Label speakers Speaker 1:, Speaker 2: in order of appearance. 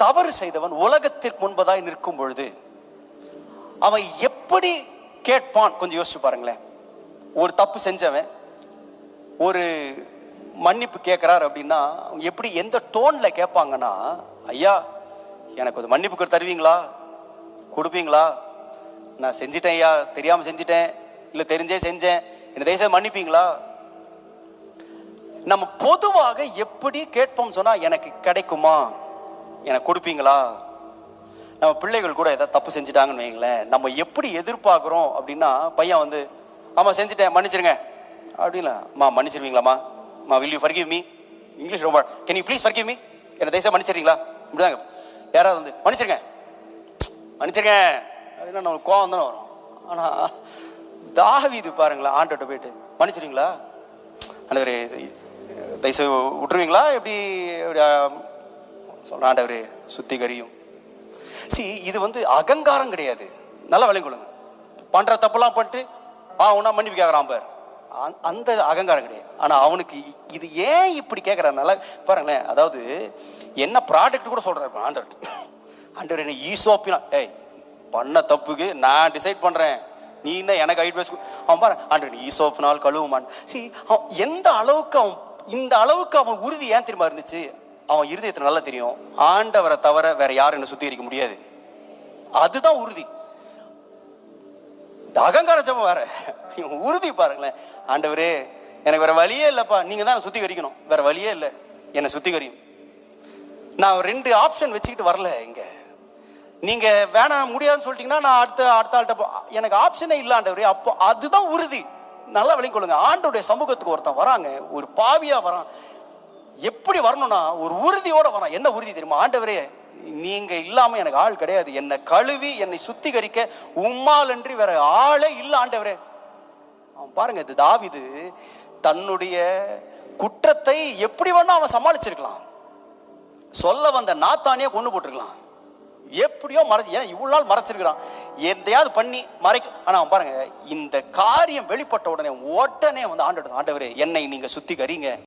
Speaker 1: தவறு செய்தவன் உலகத்திற்கு முன்பதாய் நிற்கும் பொழுது அவன் எப்படி கேட்பான்? கொஞ்சம் யோசிச்சு பாருங்களேன். ஒரு தப்பு செஞ்சவன் ஒரு மன்னிப்பு கேட்கிறார் அப்படின்னா எப்படி, எந்த டோன்ல கேட்பாங்கன்னா, ஐயா எனக்கு ஒரு மன்னிப்பு தருவீங்களா, கொடுப்பீங்களா, நான் செஞ்சிட்டேன் ஐயா, தெரியாம செஞ்சிட்டேன், இல்லை தெரிஞ்சே செஞ்சேன், என்ன தயவுசெய்து மன்னிப்பீங்களா. நம்ம பொதுவாக எப்படி கேட்போம் சொன்னா, எனக்கு கிடைக்குமா, எனக்கு கொடுப்பீங்களா. நம்ம பிள்ளைகள் கூட ஏதாவது தப்பு செஞ்சுட்டாங்கன்னு வைங்களேன், நம்ம எப்படி எதிர்பார்க்குறோம் அப்படின்னா, பையன் வந்து ஆமா செஞ்சுட்டேன் மன்னிச்சிருங்க அப்படின்னா, அம்மா மன்னிச்சிருவீங்களாம்மா, மா will you forgive me, English ரொம்ப, can you please forgive me, என்ன தயவுசெய்து மன்னிச்சிருங்களா, இப்படிதாங்க. யாராவது வந்து மன்னிச்சிருங்க மன்னிச்சிருங்க அப்படின்னா நம்மளுக்கு கோவம் தானே வரும். ஆனால் தாவீது பாருங்களேன், ஆண்டவர்கிட்ட போயிட்டு மன்னிச்சிருவீங்களா, ஆண்டவரே தயவுசெய்து விட்டுருவீங்களா, எப்படி சொல்ற, ஆண்டவரே சுத்திகரியும். இது வந்து அகங்காரம் கிடையாது, நல்லா விளங்கி கொள்ளுங்க. பண்ற தப்பெல்லாம் பட்டு உன்னா மன்னிப்பு கேட்கறான் பார், அந்த அகங்காரம் கிடையாது. ஆனா அவனுக்கு இது ஏன் இப்படி கேட்கறாருனால பாருங்களேன், அதாவது என்ன ப்ராடக்ட் கூட சொல்றாரு ஆண்டவர். ஆண்டவர் என்ன ஈசோப்பினா, ஏய் பண்ண தப்புக்கு நான் டிசைட் பண்றேன், நீ என்ன எனக்கு அட்வைஸ். அவன் பாரு, ஆண்டவர் ஈசோப்பினால் கழுவுமான். அவன் எந்த அளவுக்கு அவன் இந்த அளவுக்கு அவன் உறுதி ஏன் தெரியுமா இருந்துச்சு, அவன் இருதயத்துல நல்லா தெரியும், ஆண்டவரை தவிர வேற யாரும் என்ன சுத்திகரிக்க முடியாது. அதுதான் உறுதி. அகங்கார ஜபம் வேற, உறுதி பாருங்களேன். ஆண்டவரே எனக்கு வேற வழியே இல்லப்பா, நீங்க தான் சுத்திகரிக்கணும், வேற வழியே இல்லை, என்னை சுத்திகரியும். நான் 2 ஆப்ஷன் வச்சுக்கிட்டு வரல இங்க. நீங்க வேணாம் முடியாதுன்னு சொல்லிட்டீங்கன்னா நான் அடுத்த ஆள்கிட்ட, எனக்கு ஆப்ஷனே இல்லை ஆண்டவரே. அப்போ அதுதான் உறுதி. நல்லா விளங்கிக்கொள்ளுங்க. ஆண்டவருடைய சமூகத்துக்கு ஒருத்தன் வராங்க, ஒரு பாவியா வரான், எப்படி வரணும்னா ஒரு உறுதியோட வரான். என்ன உறுதி தெரியுமா, ஆண்டவரே நீங்க இல்லாம எனக்கு ஆள் கிடையாது, என்னை கழுவி என்னை சுத்திகரிக்க உம்மால் அன்றி வேற ஆளே இல்லை ஆண்டவரே. அவன் பாருங்க, இது தாவீது தன்னுடைய குற்றத்தை எப்படி வேணா அவன் சமாளிச்சிருக்கலாம். சொல்ல வந்த நாத்தானே கொண்டு போட்டிருக்கலாம், எப்படியோ மறைச்சு, ஏன் இவ்வளவு நாள் மறைச்சிருக்கிறான், எதையாவது பண்ணி மறைக்க. ஆனா அவன் பாருங்க, இந்த காரியம் வெளிப்பட்ட உடனே வந்து ஆண்டவரே என்னை நீங்க சுத்திகரிங்க.